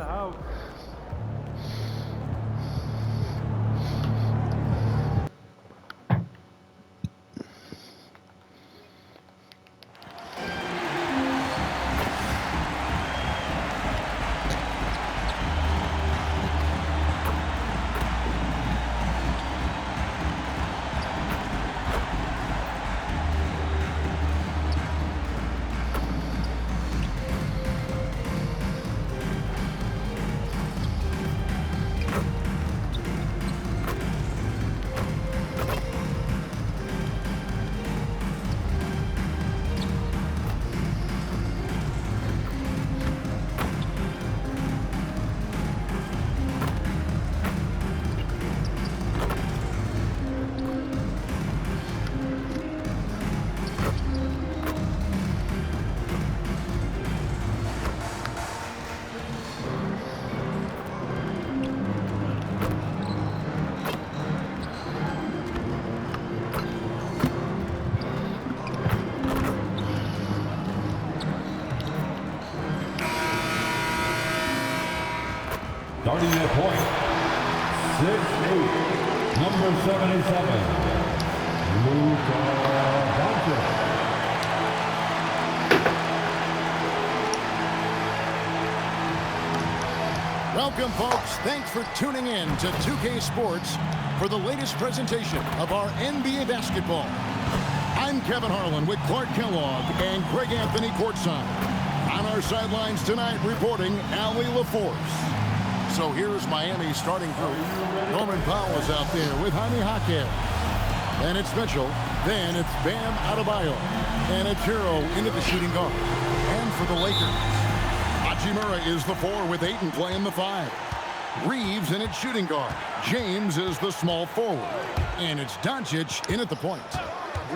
the house. Starting at point, 6'8", number 77, Luka Doncic. Welcome, folks. Thanks for tuning in to 2K Sports for the latest presentation of our NBA basketball. I'm Kevin Harlan with Clark Kellogg and Greg Anthony courtside. On our sidelines tonight, reporting Allie LaForce. So here's Miami's starting group. Norman Powell is out there with Jaime Jaquez. Then it's Mitchell. Then it's Bam Adebayo. And it's Hero into the shooting guard. And for the Lakers, Hachimura is the 4 with Ayton playing the 5. Reeves in its shooting guard. James is the small forward. And it's Doncic in at the point.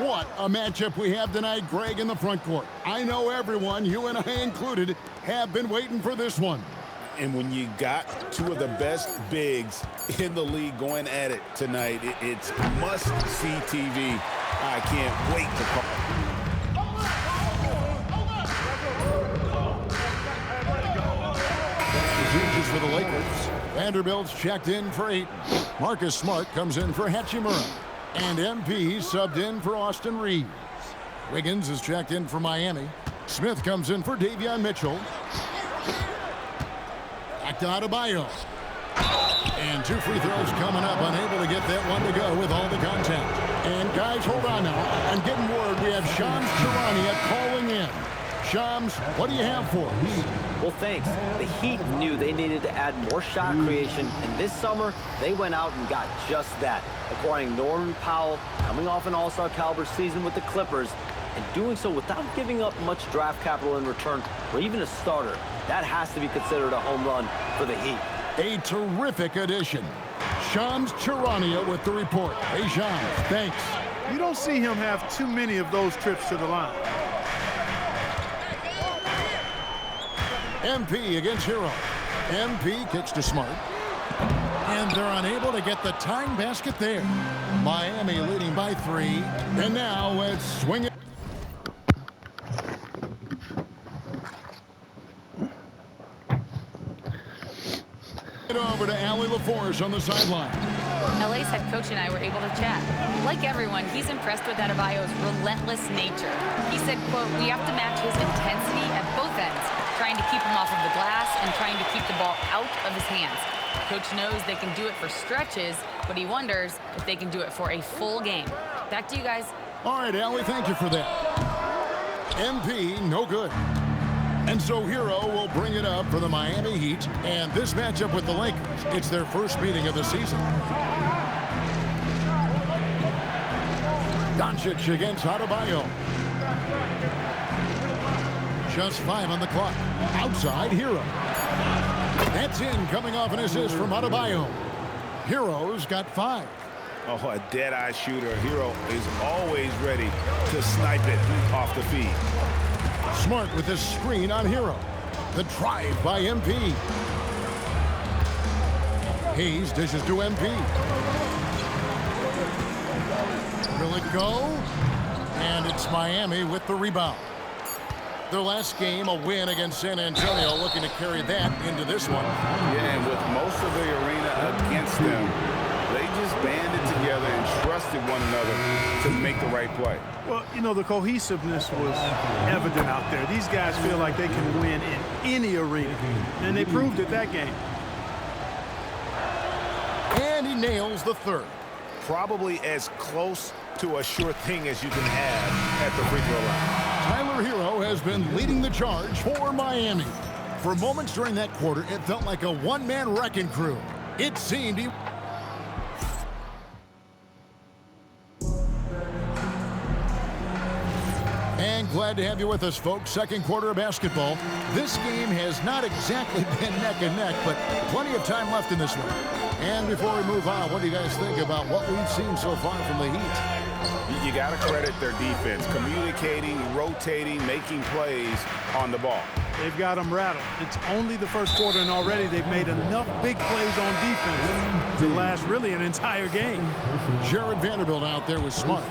What a matchup we have tonight, Greg, in the front court. I know everyone, you and I included, have been waiting for this one. And when you got two of the best bigs in the league going at it tonight, it's must-see TV. I can't wait to call. Reaches for the Lakers. Vanderbilt's checked in for Ayton. Marcus Smart comes in for Hachimura. And MP subbed in for Austin Reeves. Wiggins is checked in for Miami. Smith comes in for Davion Mitchell. Back to Adebayo. And 2 free throws coming up. Unable to get that one to go with all the contact. And guys, hold on now. I'm getting word we have Shams Charania calling in. Shams, what do you have for us? Well, thanks. The Heat knew they needed to add more shot creation, and this summer, they went out and got just that, acquiring Norman Powell, coming off an all-star caliber season with the Clippers, and doing so without giving up much draft capital in return, or even a starter. That has to be considered a home run for the Heat. A terrific addition. Shams Charania with the report. Hey, Shams, thanks. You don't see him have too many of those trips to the line. MP against Hero. MP kicks to Smart. And they're unable to get the tying basket there. Miami leading by 3. And now let's swing it. Over to Allie LaForce on the sideline. LA's head coach and I were able to chat. Like everyone, he's impressed with Adebayo's relentless nature. He said, quote, "We have to match his intensity at both ends, trying to keep him off of the glass and trying to keep the ball out of his hands. Coach knows they can do it for stretches, but he wonders if they can do it for a full game." Back to you guys. All right, Allie, thank you for that. MP, no good. And so Hero will bring it up for the Miami Heat. And this matchup with the Lakers, it's their first meeting of the season. Doncic against Adebayo. Just 5 on the clock. Outside, Hero. That's in, coming off an assist from Adebayo. Hero's got 5. Oh, a dead-eye shooter. Hero is always ready to snipe it off the feed. Smart with this screen on Hero. The drive by MP. Hayes dishes to MP. Will it go? And it's Miami with the rebound. Their last game, a win against San Antonio, looking to carry that into this one. Yeah, and with most of the arena against them, they just banded together and trusted one another to make the right play. Well, you know, the cohesiveness was evident out there. These guys feel like they can win in any arena, and they proved it that game. And he nails the third. Probably as close to a sure thing as you can have at the free throw line. Tyler Hero has been leading the charge for Miami. For moments during that quarter, it felt like a one-man wrecking crew. It seemed he... And glad to have you with us, folks. Second quarter of basketball. This game has not exactly been neck and neck, but plenty of time left in this one. And before we move on, what do you guys think about what we've seen so far from the Heat? You got to credit their defense, communicating, rotating, making plays on the ball. They've got them rattled. It's only the first quarter, and already they've made enough big plays on defense to last really an entire game. Jared Vanderbilt out there was smart.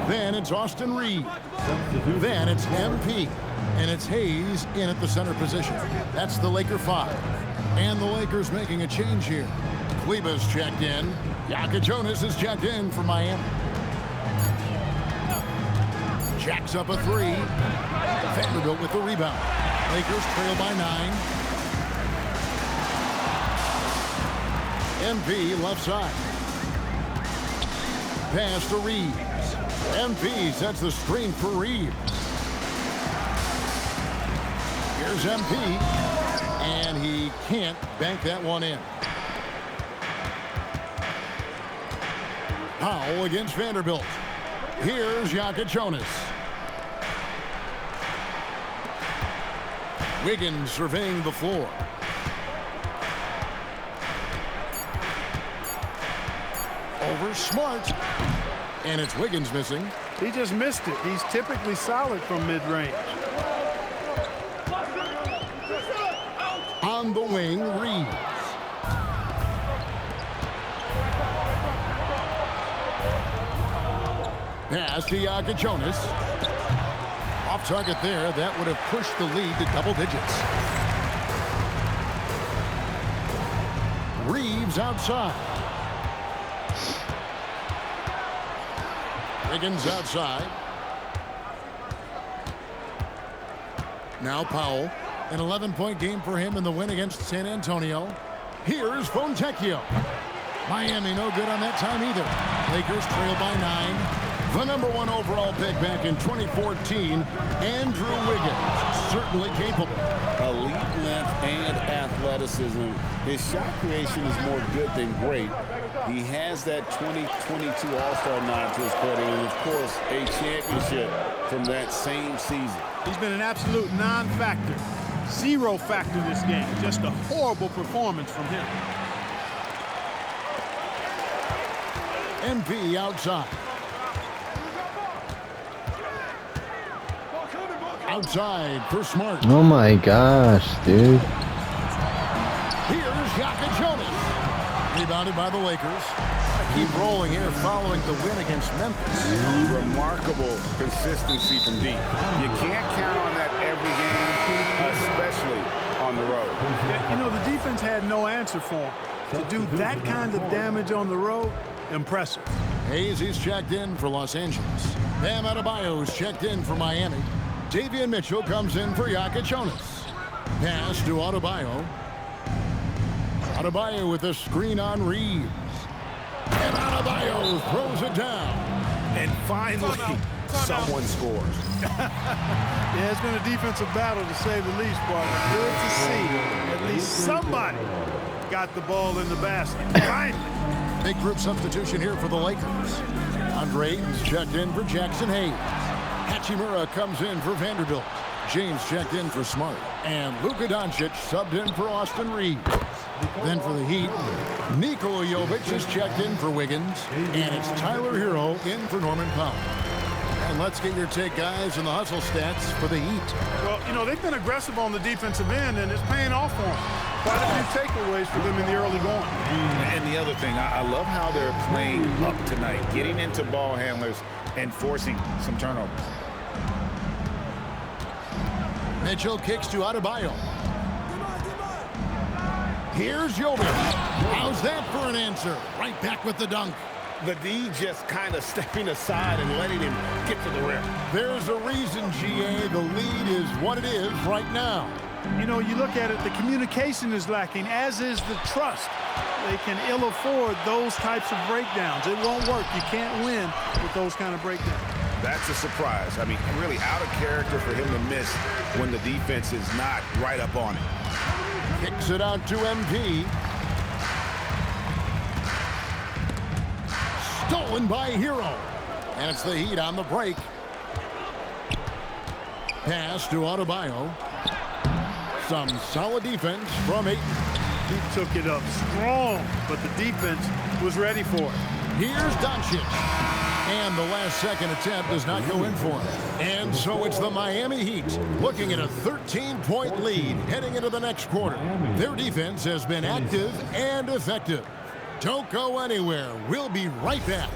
Then it's Austin Reed. Then it's MP. And it's Hayes in at the center position. That's the Laker 5. And the Lakers making a change here. Kleba's checked in. Yaka Jonas is checked in for Miami. Jacks up a three. Vanderbilt with the rebound. Lakers trail by 9. MP left side. Pass to Reeves. MP sets the screen for Reeves. Here's MP. And he can't bank that one in. Powell against Vanderbilt. Here's Yaka Jonas. Wiggins surveying the floor. Over Smart. And it's Wiggins missing. He just missed it. He's typically solid from mid-range. On the wing, Reeves. Pass to Yaka Jonas. Off target there. That would have pushed the lead to double digits. Reeves outside. Wiggins outside. Now Powell. An 11-point game for him in the win against San Antonio. Here's Fontecchio. Miami no good on that time either. Lakers trail by 9. The #1 overall pick back in 2014, Andrew Wiggins, certainly capable. Elite length and athleticism. His shot creation is more good than great. He has that 2022 All-Star nod to his credit, and of course, a championship from that same season. He's been an absolute non-factor. Zero factor this game. Just a horrible performance from him. MP outside. Outside for Smart. Oh my gosh, dude. Here's Yaka Jonas. Rebounded by the Lakers. Keep rolling here following the win against Memphis. Remarkable consistency from deep. You can't count on that every game, especially on the road. Yeah, you know, the defense had no answer for him. To do that kind of damage on the road, impressive. Hayes is checked in for Los Angeles. Bam Adebayo's checked in for Miami. Davion Mitchell comes in for Yaka Jonas. Pass to Adebayo. Adebayo with a screen on Reeves. And Adebayo throws it down. And finally, someone scores. Yeah, it's been a defensive battle to say the least, partner. Good to see at least somebody got the ball in the basket. Finally. Big group substitution here for the Lakers. Andre Ayton's checked in for Jackson Hayes. Hachimura comes in for Vanderbilt. James checked in for Smart. And Luka Doncic subbed in for Austin Reeves. Then for the Heat, Nikola Jovic is checked in for Wiggins. And it's Tyler Hero in for Norman Powell. And let's get your take, guys, on the hustle stats for the Heat. Well, you know, they've been aggressive on the defensive end, and it's paying off for them. Quite a few takeaways for them in the early going. And the other thing, I love how they're playing up tonight, getting into ball handlers and forcing some turnovers. Mitchell kicks to Adebayo. Here's Jovic. How's that for an answer? Right back with the dunk. The D just kind of stepping aside and letting him get to the rim. There's a reason, GA. The lead is what it is right now. You know, you look at it, the communication is lacking, as is the trust. They can ill afford those types of breakdowns. It won't work. You can't win with those kind of breakdowns. That's a surprise. I mean, really out of character for him to miss when the defense is not right up on it. Kicks it out to MP. Stolen by Hero. And it's the Heat on the break. Pass to Adebayo. Some solid defense from Ayton. He took it up strong, but the defense was ready for it. Here's Doncic. And the last second attempt does not go in for him. And so it's the Miami Heat looking at a 13-point lead heading into the next quarter. Their defense has been active and effective. Don't go anywhere. We'll be right back.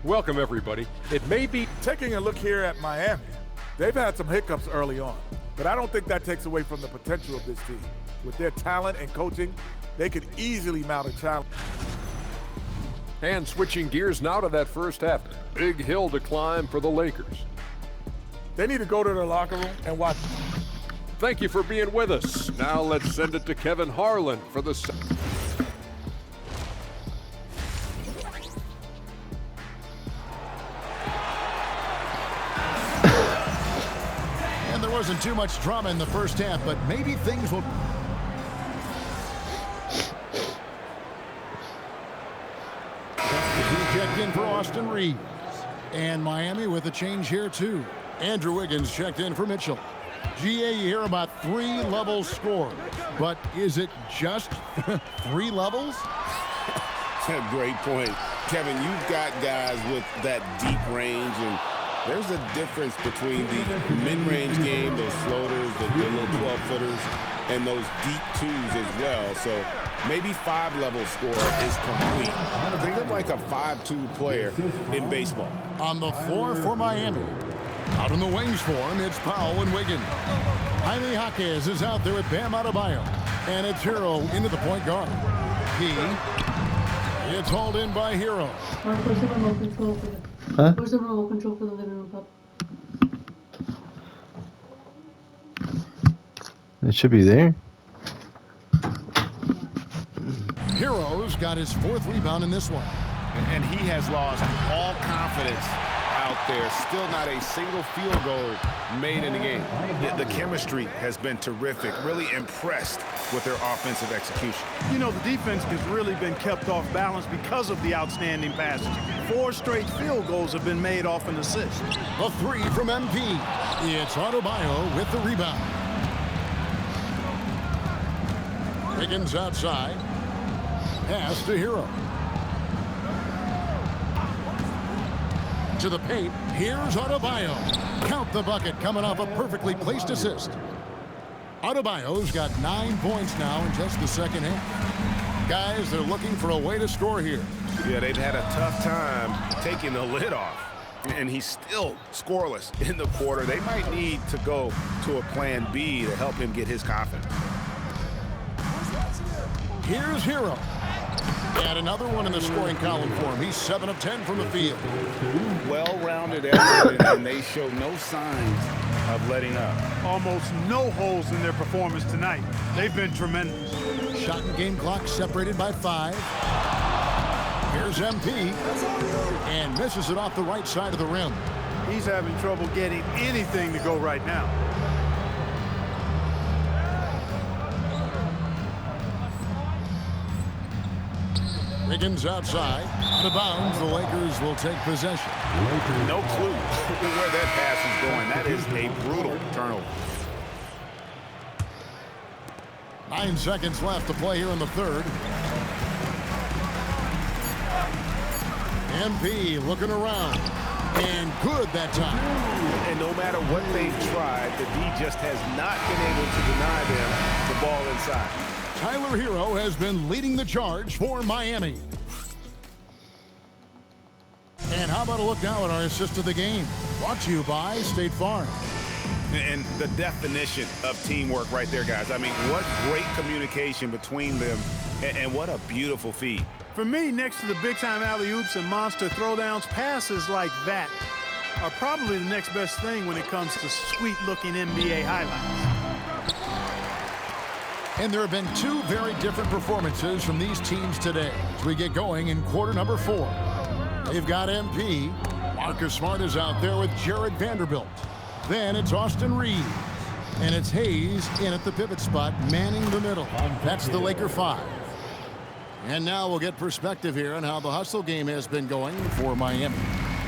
Welcome, everybody. It may be Taking a look here at Miami, they've had some hiccups early on, but I don't think that takes away from the potential of this team. With their talent and coaching, they could easily mount a challenge. and switching gears now to that first half. Big hill to climb for the Lakers. They need to go to their locker room and watch. Thank you for being with us. Now let's send it to Kevin Harlan for the And there wasn't too much drama in the first half, but maybe things will... He checked in for Austin Reeves. And Miami with a change here, too. Andrew Wiggins checked in for Mitchell. GA, you hear about 3 levels scored. But is it just 3 levels? That's a great point. Kevin, you've got guys with that deep range, and there's a difference between the mid-range game, those floaters, the little 12-footers, and those deep twos as well. So maybe 5-level score is complete. Think of like a 5-2 player in baseball. On the floor for Miami. Out in the wings for him, it's Powell and Wiggins. Jaime Jaquez is out there with Bam Adebayo. And it's Hero into the point guard. It's hauled in by Hero. Where's the remote control for the, Huh? Where's the remote control for the living room, pup? It should be there. Hero's got his 4th rebound in this one. And he has lost all confidence out there. Still not a single field goal made in the game. The chemistry has been terrific. Really impressed with their offensive execution. You know, the defense has really been kept off balance because of the outstanding passes. 4 straight field goals have been made off an assist. A 3 from MP. It's Adebayo with the rebound. Wiggins outside. Pass to Hero. To the paint. Here's Adebayo. Count the bucket coming off a perfectly placed assist. Adebayo's got 9 points now in just the second half. Guys, they're looking for a way to score here. Yeah, they've had a tough time taking the lid off. And he's still scoreless in the quarter. They might need to go to a plan B to help him get his confidence. Here's Hero. And another one in the scoring column for him. He's 7 of 10 from the field. Well-rounded effort, and they show no signs of letting up. Almost no holes in their performance tonight. They've been tremendous. Shot and game clock separated by 5. Here's MP. And misses it off the right side of the rim. He's having trouble getting anything to go right now. Wiggins outside. Out of bounds, the Lakers will take possession. No clue where that pass is going. That is a brutal turnover. 9 seconds left to play here in the third. MP looking around. And good that time. And no matter what they've tried, the D just has not been able to deny them the ball inside. Tyler Hero has been leading the charge for Miami. How about a look now at our assist of the game? Brought to you by State Farm. And the definition of teamwork right there, guys. I mean, what great communication between them, and what a beautiful feed. For me, next to the big-time alley-oops and monster throwdowns, passes like that are probably the next best thing when it comes to sweet-looking NBA highlights. And there have been two very different performances from these teams today as we get going in quarter number 4. They've got MP. Marcus Smart is out there with Jared Vanderbilt. Then it's Austin Reeves. And it's Hayes in at the pivot spot, manning the middle. That's the Laker 5. And now we'll get perspective here on how the hustle game has been going for Miami.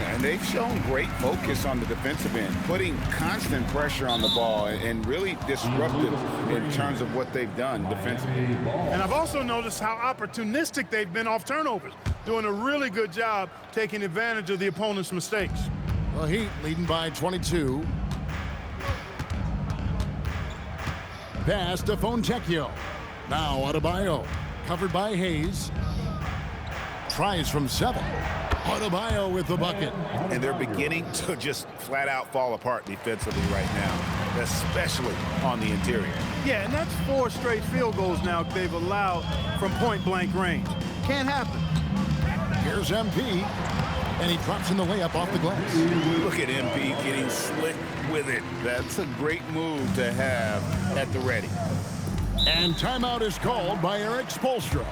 And they've shown great focus on the defensive end, putting constant pressure on the ball and really disruptive in terms of what they've done defensively. And I've also noticed how opportunistic they've been off turnovers, doing a really good job taking advantage of the opponent's mistakes. The Heat leading by 22. Pass to Fontecchio. Now Adebayo, covered by Hayes. Tries from 7. Adebayo with the bucket. And they're beginning to just flat out fall apart defensively right now, especially on the interior. Yeah, and that's 4 straight field goals now they've allowed from point-blank range. Can't happen. Here's MP, and he drops in the layup off the glass. Look at MP getting slick with it. That's a great move to have at the ready. And timeout is called by Eric Spoelstra.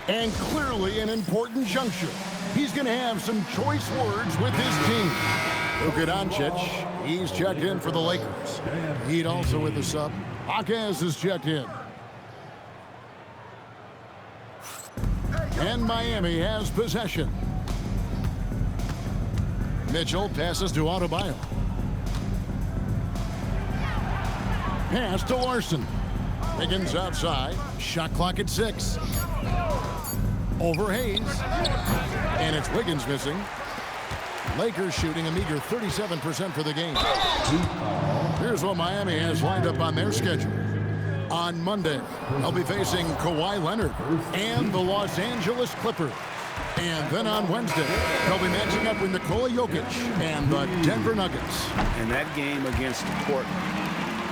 And clearly an important juncture. He's going to have some choice words with his team. Luka Doncic, he's checked in for the Lakers. Heat also with the sub. Hawkins is checked in. And Miami has possession. Mitchell passes to Adebayo. Pass to Larson. Higgins outside. Shot clock at 6. Over Hayes. And it's Wiggins missing. Lakers shooting a meager 37% for the game. Here's what Miami has lined up on their schedule. On Monday, they'll be facing Kawhi Leonard and the Los Angeles Clippers. And then on Wednesday, they'll be matching up with Nikola Jokic and the Denver Nuggets. And that game against Portland,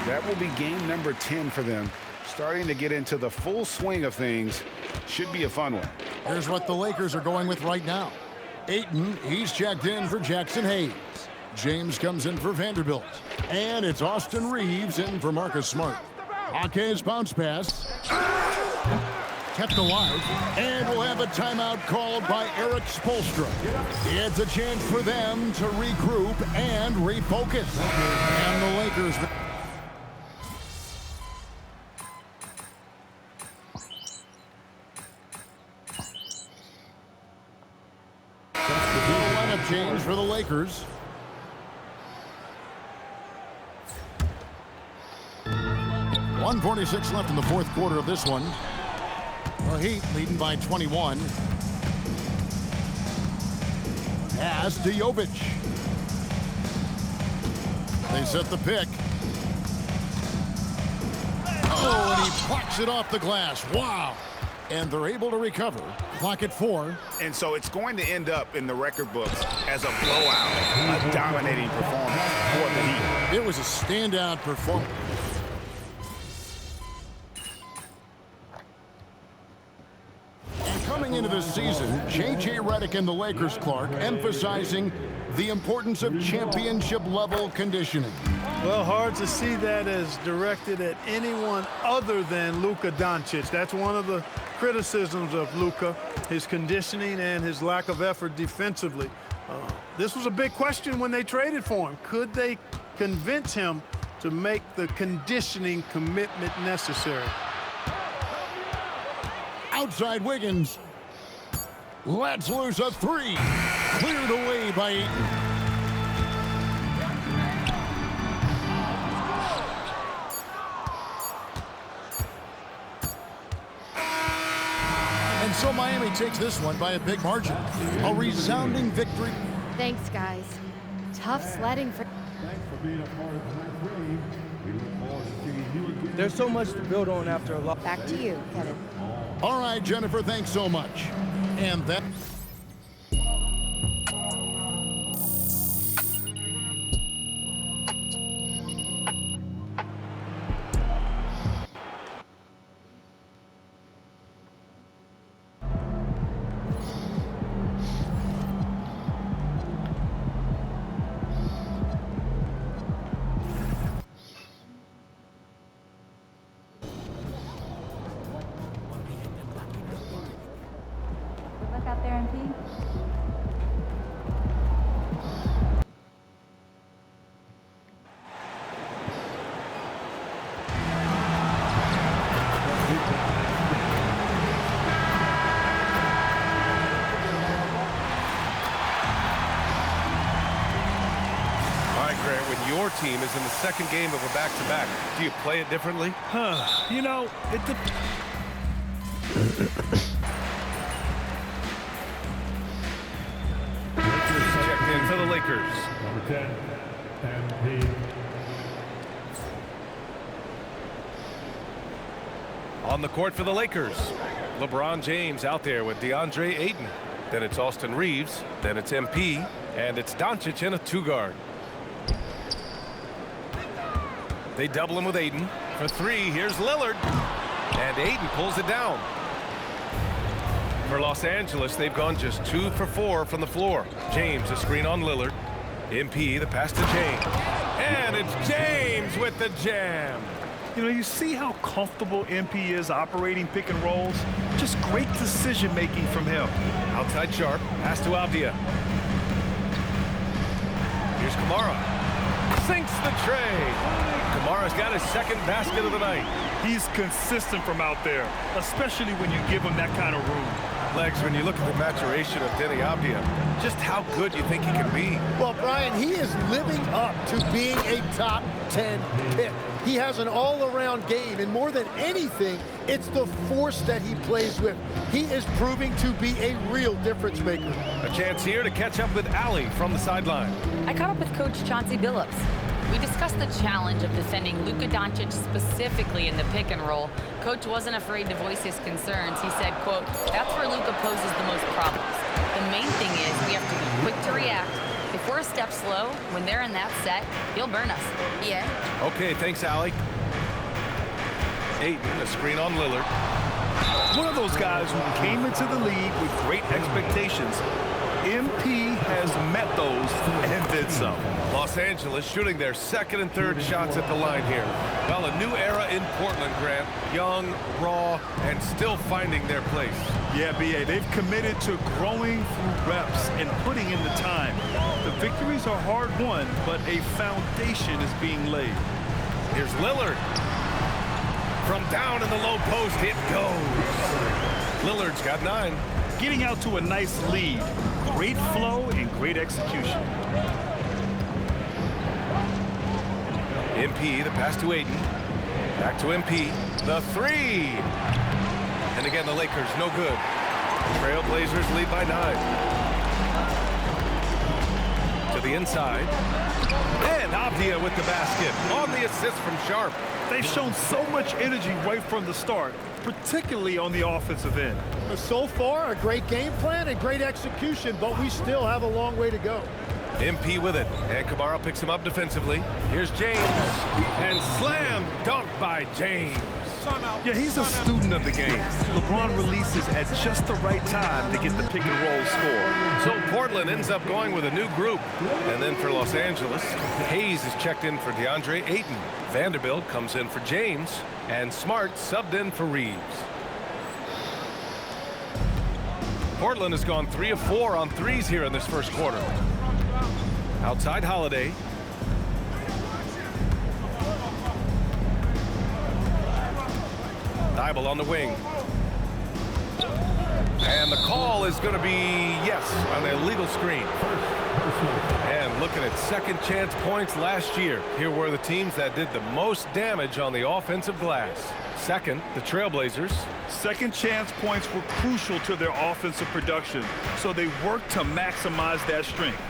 that will be game number 10 for them. Starting to get into the full swing of things. Should be a fun one. Here's what the Lakers are going with right now. Ayton, he's checked in for Jackson Hayes. James comes in for Vanderbilt. And it's Austin Reeves in for Marcus Smart. Hawkins bounce pass. Kept alive. And we'll have a timeout called by Eric Spoelstra. It's a chance for them to regroup and refocus. And the Lakers... lineup change for the Lakers. .146 left in the fourth quarter of this one. The Heat leading by 21. Pass to Jovic. They set the pick. Oh, and he plucks it off the glass. Wow. And they're able to recover. Clock at 4. And so it's going to end up in the record books as a blowout, a dominating performance for the Heat. It was a standout performance. And coming into this season, J.J. Redick and the Lakers, Clark, emphasizing the importance of championship-level conditioning. Well, hard to see that as directed at anyone other than Luka Doncic. That's one of the criticisms of Luka, his conditioning and his lack of effort defensively. This was a big question when they traded for him. Could they convince him to make the conditioning commitment necessary? Outside Wiggins. Lets loose a 3. Cleared away by Ayton. And so Miami takes this one by a big margin. A resounding victory. Thanks, guys. Tough sledding for... There's so much to build on after a loss. Back to you, Kevin. All right, Jennifer, thanks so much. And that... MP. When your team is in the second game of a back-to-back, do you play it differently? You know, it Checked in for the Lakers. Number 10, MP. On the court for the Lakers, LeBron James out there with DeAndre Ayton. Then it's Austin Reeves. Then it's MP. And it's Doncic in a two-guard. They double him with Ayton. For three, here's Lillard. And Ayton pulls it down. For Los Angeles, they've gone just 2 for 4 from the floor. James, a screen on Lillard. MP, the pass to James. And it's James with the jam. You know, you see how comfortable MP is operating pick and rolls? Just great decision-making from him. Outside Sharp, pass to Avdia. Here's Kamara. Sinks the tray. Kamara's got his second basket of the night. He's consistent from out there, especially when you give him that kind of room. Legs, when you look at the maturation of Denny Avdia, just how good you think he can be. Well, Brian, he is living up to being a top 10 pick. He has an all-around game, and more than anything, it's the force that he plays with. He is proving to be a real difference maker. A chance here to catch up with Allie from the sideline. I caught up with Coach Chauncey Billups. We discussed the challenge of defending Luka Doncic specifically in the pick and roll. Coach wasn't afraid to voice his concerns. He said, quote, "That's where Luka poses the most problems. The main thing is we have to be quick to react. If we're a step slow, when they're in that set, he'll burn us." Yeah. Okay, thanks, Allie. Ayton, a screen on Lillard. One of those guys who came into the league with great expectations. MP has met those and did some. Los Angeles shooting their second and third shots at the line here. Well, a new era in Portland, Grant. Young, raw, and still finding their place. Yeah, B.A., they've committed to growing through reps and putting in the time. The victories are hard won, but a foundation is being laid. Here's Lillard. From down in the low post, it goes. Lillard's got 9. Getting out to a nice lead. Great flow and great execution. MP, the pass to Ayton. Back to MP. The 3. And again, the Lakers, no good. Trailblazers lead by 9. To the inside. And Avdia with the basket on the assist from Sharp. They've shown so much energy right from the start, particularly on the offensive end. So far, a great game plan and great execution, but we still have a long way to go. MP with it, and Kamara picks him up defensively. Here's James, and slam dunk by James. Yeah, he's a student of the game. LeBron releases at just the right time to get the pick and roll score. So Portland ends up going with a new group. And then for Los Angeles, Hayes is checked in for DeAndre Ayton. Vanderbilt comes in for James, and Smart subbed in for Reeves. Portland has gone 3 of 4 on threes here in this first quarter. Outside Holiday. Thibault on the wing. And the call is going to be, yes, on the illegal screen. And looking at second chance points last year, here were the teams that did the most damage on the offensive glass. Second, the Trailblazers. Second chance points were crucial to their offensive production, so they worked to maximize that strength.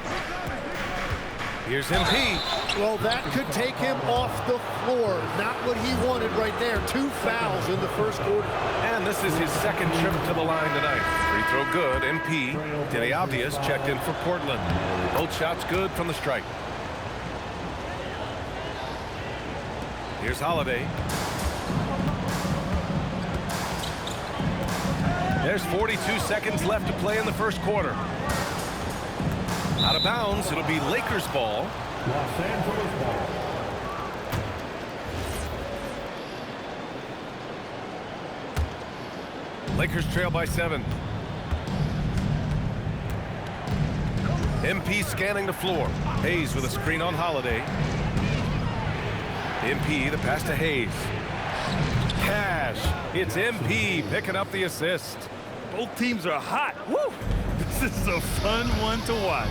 Here's MP. Well, that could take him off the floor. Not what he wanted right there. 2 fouls in the first quarter. And this is his second trip to the line tonight. Free throw good. MP. Denny Avdia's checked in for Portland. Both shots good from the stripe. Here's Holiday. There's 42 seconds left to play in the first quarter. Out of bounds, it'll be Lakers ball. Los Angeles ball. Lakers trail by 7. MP scanning the floor. Hayes with a screen on Holiday. MP, the pass to Hayes. Cash. It's MP picking up the assist. Both teams are hot. Woo! This is a fun one to watch.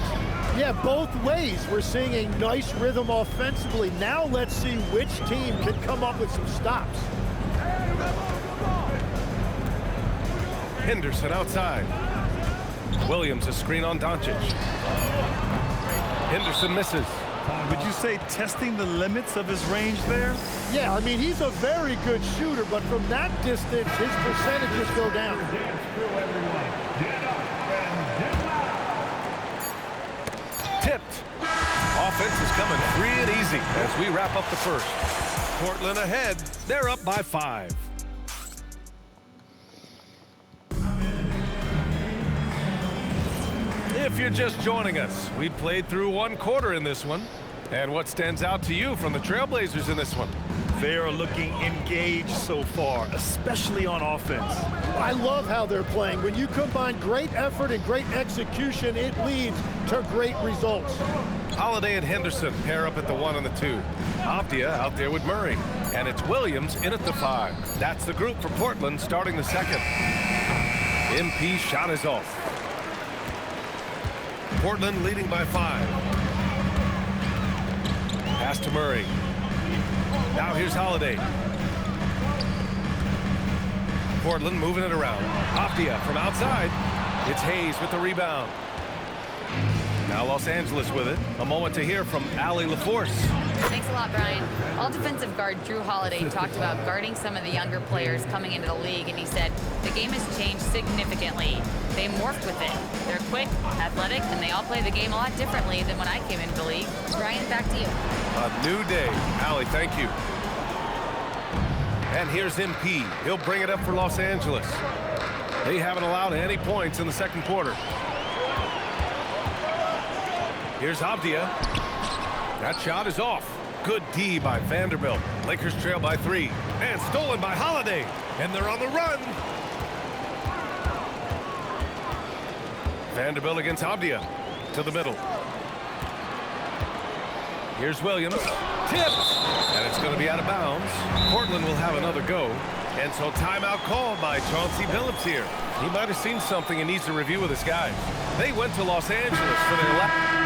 Yeah, both ways. We're seeing a nice rhythm offensively. Now let's see which team can come up with some stops. Henderson outside. Williams a screen on Doncic. Henderson misses. Would you say testing the limits of his range there? Yeah, I mean, he's a very good shooter, but from that distance, his percentages go down. Tipped. Offense is coming free and easy as we wrap up the first. Portland ahead. They're up by 5. If you're just joining us, we played through 1 quarter in this one. And what stands out to you from the Trailblazers in this one? They are looking engaged so far, especially on offense. I love how they're playing. When you combine great effort and great execution, it leads to great results. Holiday and Henderson pair up at the 1 and the 2. Avdia out there with Murray. And it's Williams in at the 5. That's the group for Portland starting the second. MP shot is off. Portland leading by 5. Pass to Murray. Now here's Holiday. Portland moving it around. Avdia from outside. It's Hayes with the rebound. Now Los Angeles with it. A moment to hear from Allie LaForce. Thanks a lot, Brian. All defensive guard Drew Holiday talked about guarding some of the younger players coming into the league, and he said, the game has changed significantly. They morphed with it. They're quick, athletic, and they all play the game a lot differently than when I came into the league. Brian, back to you. A new day. Allie, thank you. And here's MP. He'll bring it up for Los Angeles. They haven't allowed any points in the second quarter. Here's Avdia. That shot is off. Good D by Vanderbilt. Lakers trail by 3. And stolen by Holiday. And they're on the run. Vanderbilt against Avdia. To the middle. Here's Williams. Tipped. And it's going to be out of bounds. Portland will have another go. And so timeout called by Chauncey Billups here. He might have seen something and needs to review with his guys. They went to Los Angeles for their last.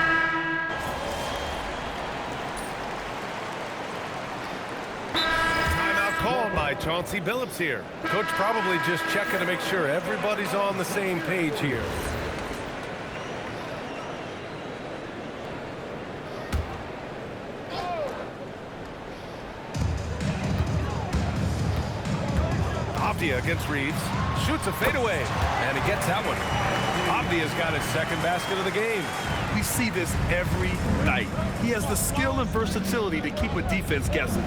Called by Chauncey Billups here. Coach probably just checking to make sure everybody's on the same page here. Avdia against Reeves. Shoots a fadeaway. And he gets that one. Avdia's got his second basket of the game. We see this every night. He has the skill and versatility to keep a defense guessing.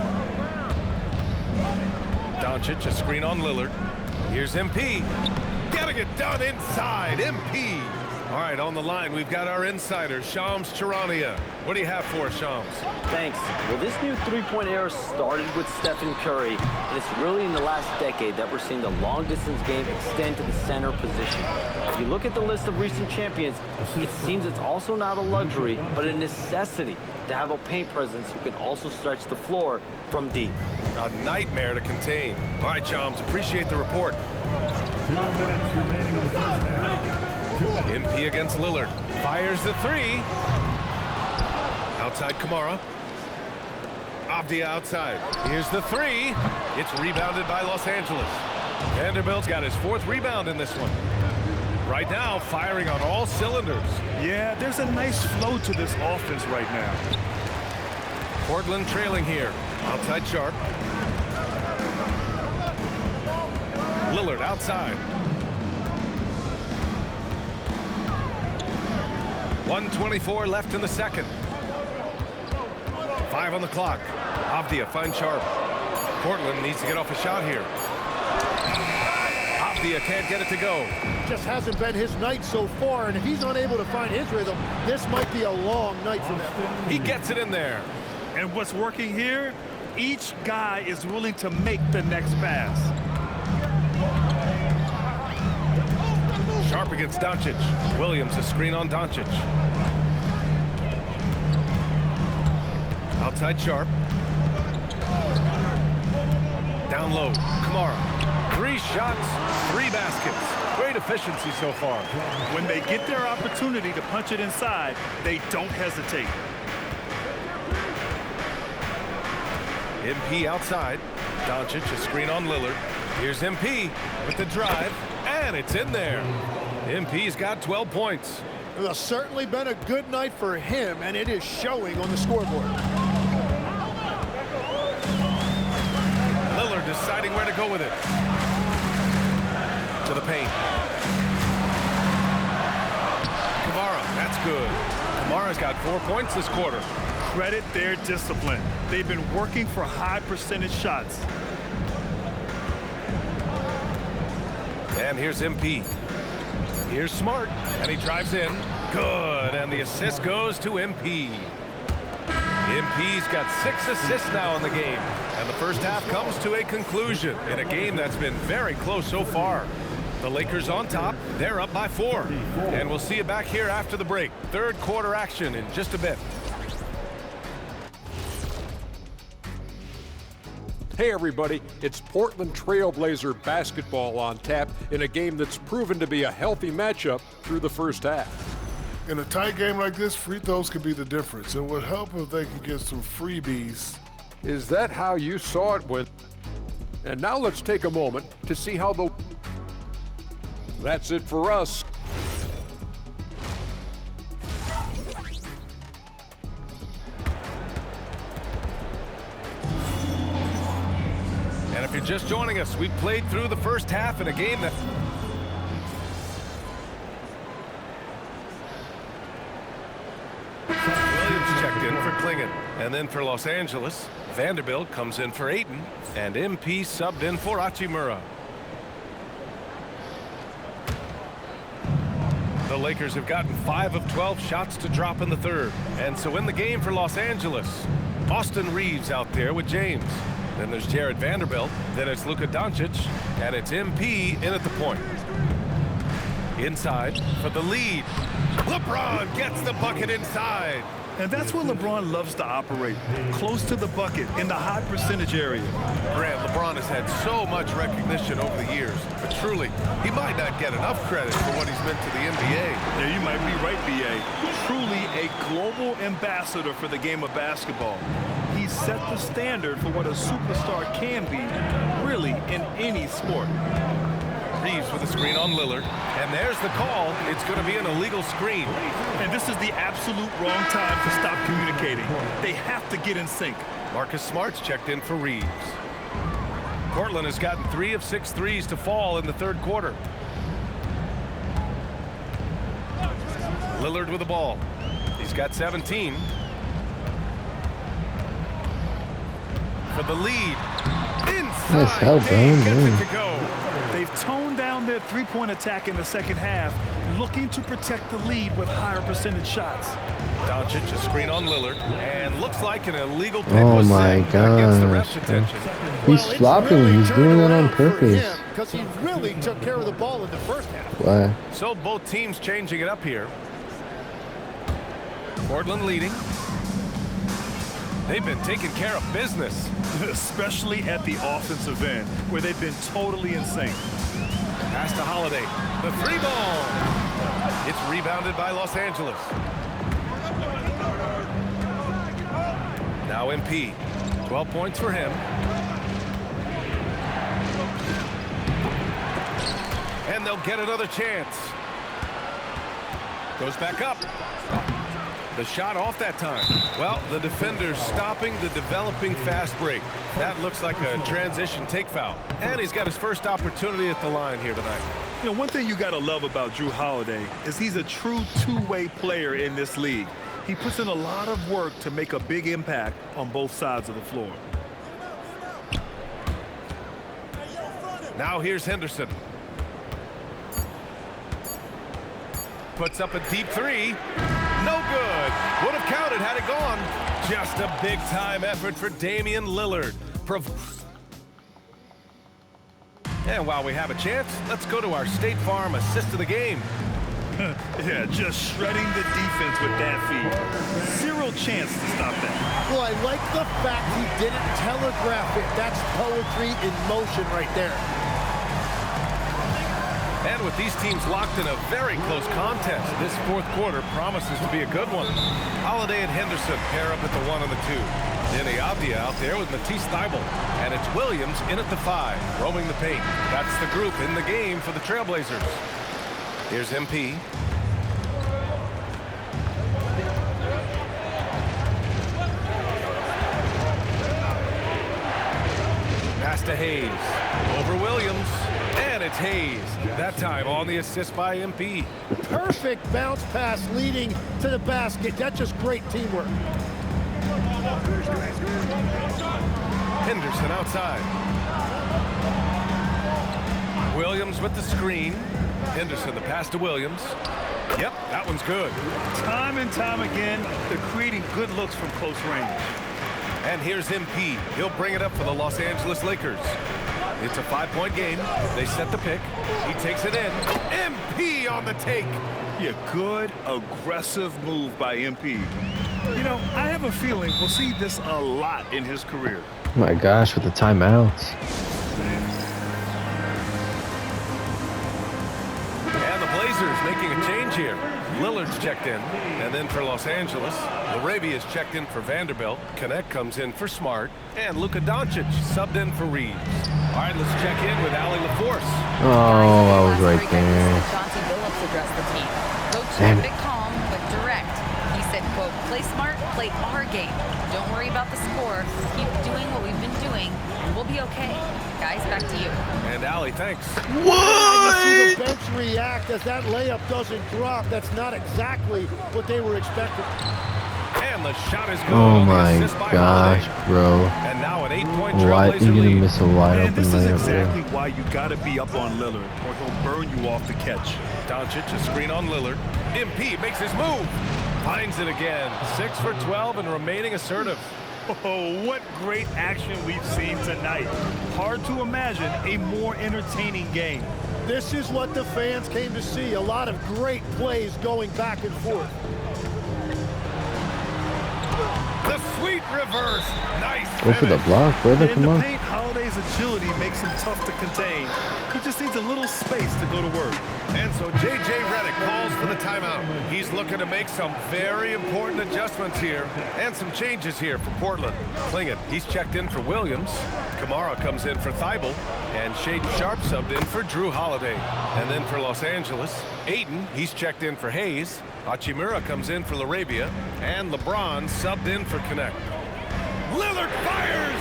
Doncic, a screen on Lillard. Here's MP. Getting it done inside. MP. All right, on the line, we've got our insider, Shams Charania. What do you have for us, Shams? Thanks. Well, this new three-point era started with Stephen Curry, and it's really in the last decade that we're seeing the long-distance game extend to the center position. If you look at the list of recent champions, it seems it's also not a luxury, but a necessity to have a paint presence who can also stretch the floor from deep. A nightmare to contain. All right, Shams, appreciate the report. 2 minutes remaining in the first half. MP against Lillard. Fires the 3. Outside Kamara. Avdia outside. Here's the 3. It's rebounded by Los Angeles. Vanderbilt's got his 4th rebound in this one. Right now, firing on all cylinders. Yeah, there's a nice flow to this offense right now. Portland trailing here. Outside Sharp. Lillard outside. 1:24 left in the second. 5 on the clock. Avdia finds Sharp. Portland needs to get off a shot here. Avdia can't get it to go. Just hasn't been his night so far, and if he's unable to find his rhythm, this might be a long night for them. He gets it in there. And what's working here, each guy is willing to make the next pass. Sharp against Doncic. Williams a screen on Doncic. outside Sharp. Down low, Kamara. 3 shots, 3 baskets. Great efficiency so far. When they get their opportunity to punch it inside, they don't hesitate. MP outside. Doncic, a screen on Lillard. Here's MP with the drive, and it's in there. MP's got 12 points. It has certainly been a good night for him, and it is showing on the scoreboard. Lillard deciding where to go with it. To the paint. Kamara, that's good. Kamara's got 4 points this quarter. Credit their discipline. They've been working for high percentage shots. And here's MP. Here's Smart, and he drives in. Good, and the assist goes to MP. MP's got 6 assists now in the game, and the first half comes to a conclusion in a game that's been very close so far. The Lakers on top, they're up by 4. And we'll see you back here after the break. Third quarter action in just a bit. Hey everybody, it's Portland Trailblazer basketball on tap in a game that's proven to be a healthy matchup through the first half. In a tight game like this, free throws could be the difference. It would help if they could get some freebies. Is that how you saw it went? And now let's take a moment to see how the... That's it for us. And if you're just joining us, we played through the first half in a game that... Williams checked in for Klingon. And then for Los Angeles, Vanderbilt comes in for Ayton. And MP subbed in for Hachimura. The Lakers have gotten 5 of 12 shots to drop in the third. And so in the game for Los Angeles, Austin Reeves out there with James. Then there's Jared Vanderbilt. Then it's Luka Doncic. And it's MP in at the point. Inside for the lead. LeBron gets the bucket inside. And that's where LeBron loves to operate, close to the bucket in the high percentage area. Grant, LeBron has had so much recognition over the years, but truly, he might not get enough credit for what he's meant to the NBA. Yeah, you might be right, B.A. Truly a global ambassador for the game of basketball. He set the standard for what a superstar can be, really, in any sport. Reeves with a screen on Lillard, and there's the call. It's going to be an illegal screen. And this is the absolute wrong time to stop communicating. They have to get in sync. Marcus Smart's checked in for Reeves. Portland has gotten 3 of 6 threes to fall in the third quarter. Lillard with the ball. He's got 17. For the lead. Inside. Nice help, Dave gets it to go. They've toned down their three-point attack in the second half, looking to protect the lead with higher percentage shots. Doncic, a screen on Lillard, and looks like an illegal pick Oh was my set. That gets the ref's gosh. attention. He's slopping. He's doing that on purpose. Because he really took care of the ball in the first half. Why? So both teams changing it up here. Portland leading. They've been taking care of business. Especially at the offensive end, where they've been totally in sync. Pass to Holiday. The 3 ball. It's rebounded by Los Angeles. Now MP. 12 points for him. And they'll get another chance. Goes back up. The shot off that time. Well, the defender's stopping the developing fast break. That looks like a transition take foul. And he's got his first opportunity at the line here tonight. You know, one thing you got to love about Jrue Holiday is he's a true two-way player in this league. He puts in a lot of work to make a big impact on both sides of the floor. Now here's Henderson. Puts up a deep 3. No good. Would have counted had it gone. Just a big-time effort for Damian Lillard. And while we have a chance, let's go to our State Farm assist of the game. Yeah, just shredding the defense with that feed. Zero chance to stop that. Well, I like the fact he didn't telegraph it. That's poetry in motion right there. And with these teams locked in a very close contest, this fourth quarter promises to be a good one. Holiday and Henderson pair up at the 1 and the 2. Danny Avdia out there with Matisse Thybulle. And it's Williams in at the 5, roaming the paint. That's the group in the game for the Trailblazers. Here's MP. Pass to Hayes. Over Williams. And it's Hayes. That time on the assist by MP. Perfect bounce pass leading to the basket. That's just great teamwork. Henderson outside. Williams with the screen. Henderson, the pass to Williams. Yep, that one's good. Time and time again, they're creating good looks from close range. And here's MP. He'll bring it up for the Los Angeles Lakers. It's a 5-point game. They set the pick. He takes it in. MP on the take. Yeah, good, aggressive move by MP. You know, I have a feeling we'll see this a lot in his career. Oh my gosh, with the timeouts. And the Blazers making a change here. Lillard's checked in, and then for Los Angeles. Larabia's checked in for Vanderbilt. Connect comes in for Smart. And Luka Doncic subbed in for Reeves. All right, let's check in with Allie LaForce. Oh, I was right there. Chauncey Billups addressed the team. Coach Damn kept it calm, but direct. He said, quote, play smart, play our game. Don't worry about the score. Keep doing what we've been doing, and we'll be okay. Guys, back to you. And Allie, thanks. What? See the bench react as that layup doesn't drop. That's not exactly what they were expecting. And the shot is good. Oh my gosh, bro. And now an 8-point Why are you Trailblazer gonna lead. miss a wide And open this is layup, exactly bro? why you got to be up on Lillard, or he'll burn you off the catch. Doncic, a screen on Lillard. MP makes his move. Finds it again. 6 for 12 and remaining assertive. Oh, what great action we've seen tonight. Hard to imagine a more entertaining game. This is what the fans came to see. A lot of great plays going back and forth. The sweet reverse. Nice Go for the finish. block, brother. In Come the on. paint, Holiday's agility makes him tough to contain. He just needs a little space to go to work. And so J.J. Redick calls for the timeout. He's looking to make some very important adjustments here and some changes here for Portland. Klingin, he's checked in for Williams. Kamara comes in for Thybulle. And Shaden Sharp subbed in for Drew Holiday. And then for Los Angeles, Ayton, he's checked in for Hayes. Hachimura comes in for Larabia. And LeBron subbed in for Connect. Lillard fires!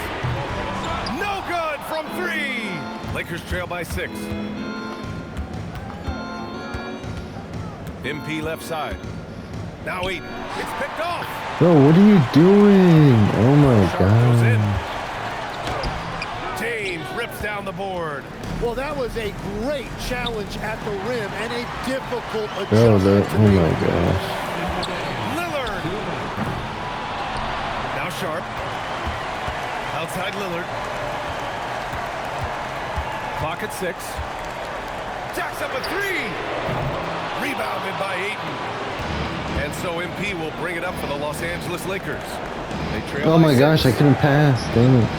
No good from 3! Lakers trail by 6. MP left side. Now Ayton. It's picked off. Bro, what are you doing? Oh my Sharp goes in. god. James rips down the board. Well, that was a great challenge at the rim and a difficult Bro, adjustment. oh my gosh. Lillard. Now Sharp. Outside Lillard. Clock at 6. Jacks up a 3. Rebounded by Ayton. And so MP will bring it up for the Los Angeles Lakers. They trail Oh my by 6. gosh, I couldn't pass. Damn it.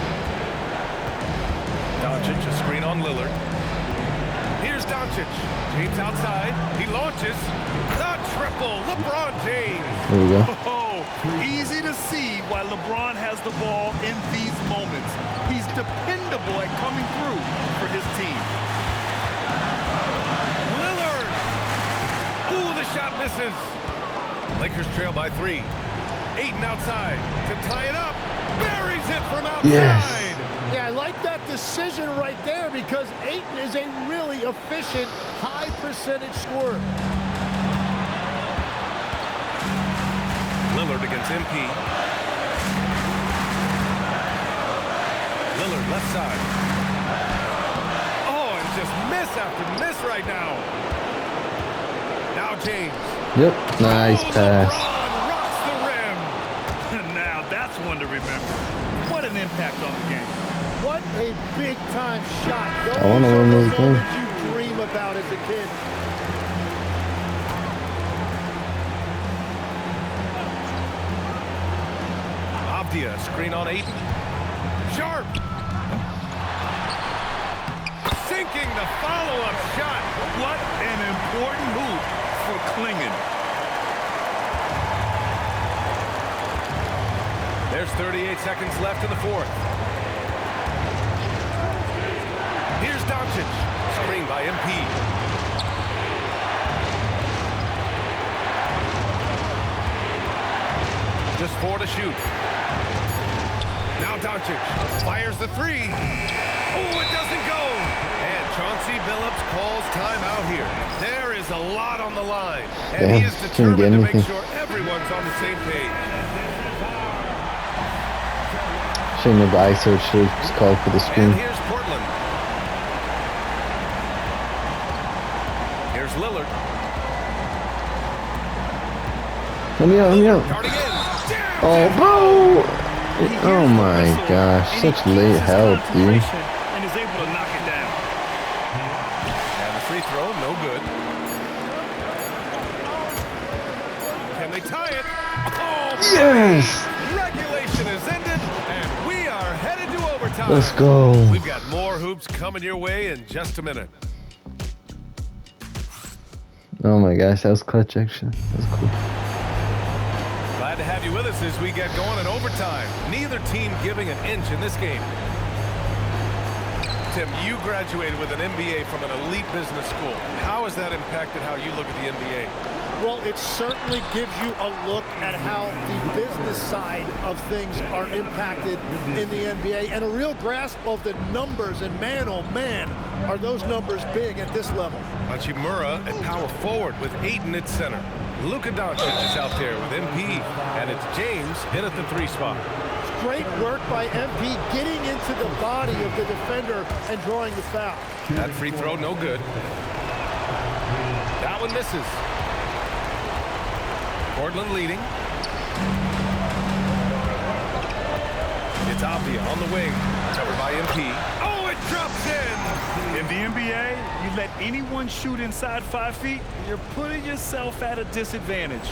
Doncic, a screen on Lillard. Here's Doncic. James outside. He launches. The triple. LeBron James. There we go. Oh, easy to see why LeBron has the ball in these moments. He's dependable at coming through for his team. Lillard. Ooh, the shot misses. Lakers trail by 3. Ayton outside to tie it up. Buries it from outside. Yes. Yeah, I like that decision right there because Ayton is a really efficient, high percentage scorer. Lillard against MP. Lillard left side. Oh, and just miss after miss right now. Now James. Yep, nice pass. LeBron rocks the rim. Now that's one to remember. What an impact on the game. What a big-time shot. I wanna Those win are the this game. moments you dream about as a kid. Avdia, screen on Ayton. Sharp. Sinking the follow-up shot. What an important move for Klingon. There's 38 seconds left in the fourth. Here's Doncic. Screen by MP. Just 4 to shoot. Now Doncic fires the three. Oh, it doesn't go. And Chauncey Billups calls timeout here. There is a lot on the line. And Damn, he is couldn't get determined to make anything. sure everyone's on the same page. Shouldn't have ISO, should have just called for the And screen. here's Portland. Here's Lillard. Let me out. Darting in. Oh, bro! Oh my gosh, such late help, dude. And is able to knock it down. And the free throw, no good. Can they tie it? Oh, Yes! regulation is ended, and we are headed to overtime. Let's go. We've got more hoops coming your way in just a minute. Oh my gosh, that was clutch action. That was cool. Glad to have you with us as we get going in overtime. Neither team giving an inch in this game. Tim, you graduated with an MBA from an elite business school. How has that impacted how you look at the NBA? Well, it certainly gives you a look at how the business side of things are impacted in the NBA and a real grasp of the numbers. And man, oh man, are those numbers big at this level. Hachimura at power forward with Ayton at center. Luka Doncic is out there with MP, and it's James in at the 3 spot. Great work by MP getting into the body of the defender and drawing the foul. That free throw, no good. That one misses. Portland leading. It's Avdia on the wing, covered by MP. Oh, it drops in! In the NBA, you let anyone shoot inside 5 feet, you're putting yourself at a disadvantage.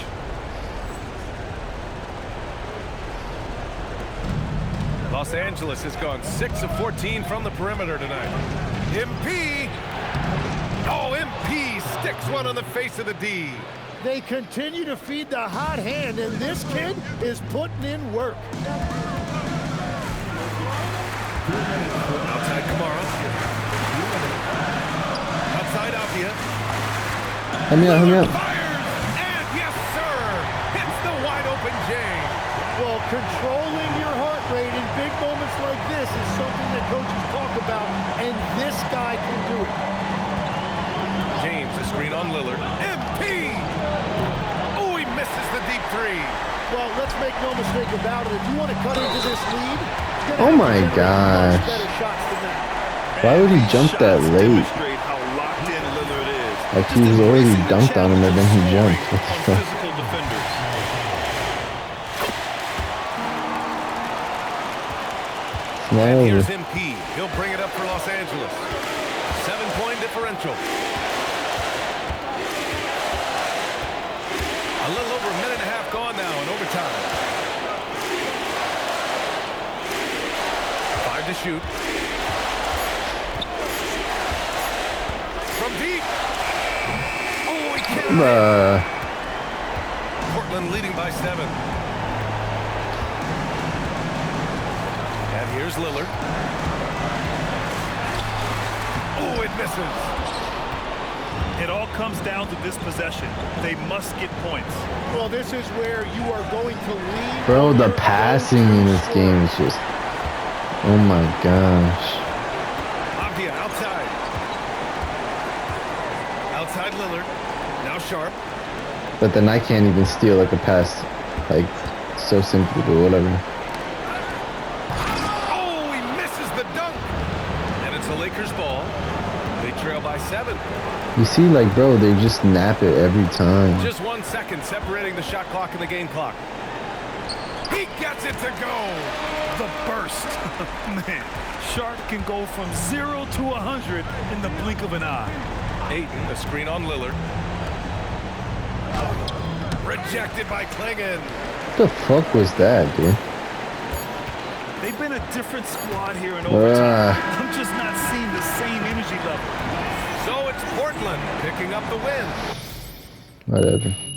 Los Angeles has gone 6 of 14 from the perimeter tonight. MP! Oh, MP sticks one on the face of the D. They continue to feed the hot hand, and this kid is putting in work. Outside Kamara. Outside Avdia. Help me out. Fires! And yes, sir! Hits the wide open James. Well, controlling your heart rate in big moments like this is something that coaches talk about, and this guy can do it. James, a screen on Lillard. MP! Oh, he misses the deep 3. Well, let's make no mistake about it. If you want to cut into this lead, Oh my gosh. Why would he jump that late? Like he was already dunked on him and then he jumped. What the fuck? And here's Over. MP. He'll bring it up for Los Angeles. 7-point differential. A little over a minute and a half gone now in overtime. 5 to shoot. From deep. Oh, he can't. Portland leading by 7. And here's Lillard. Oh, it misses. It all comes down to this possession. They must get points. Well, this is where you are going to lead. Bro, the passing in this game is just... Oh my gosh. Avdia outside. Outside Lillard. Now Sharp. But then I can't even steal like a pass. Like, so simple, but whatever. Oh, he misses the dunk. And it's a Lakers ball. They trail by 7. You see, like, bro, they just nap it every time. Just 1 second separating the shot clock and the game clock. He gets it to go. The burst. Man, Sharp can go from 0 to 100 in the blink of an eye. Ayton, a screen on Lillard. Rejected by Klingon. What the fuck was that, dude? been a different squad here in overtime. I'm just not seeing the same energy level. So it's Portland picking up the win. Whatever.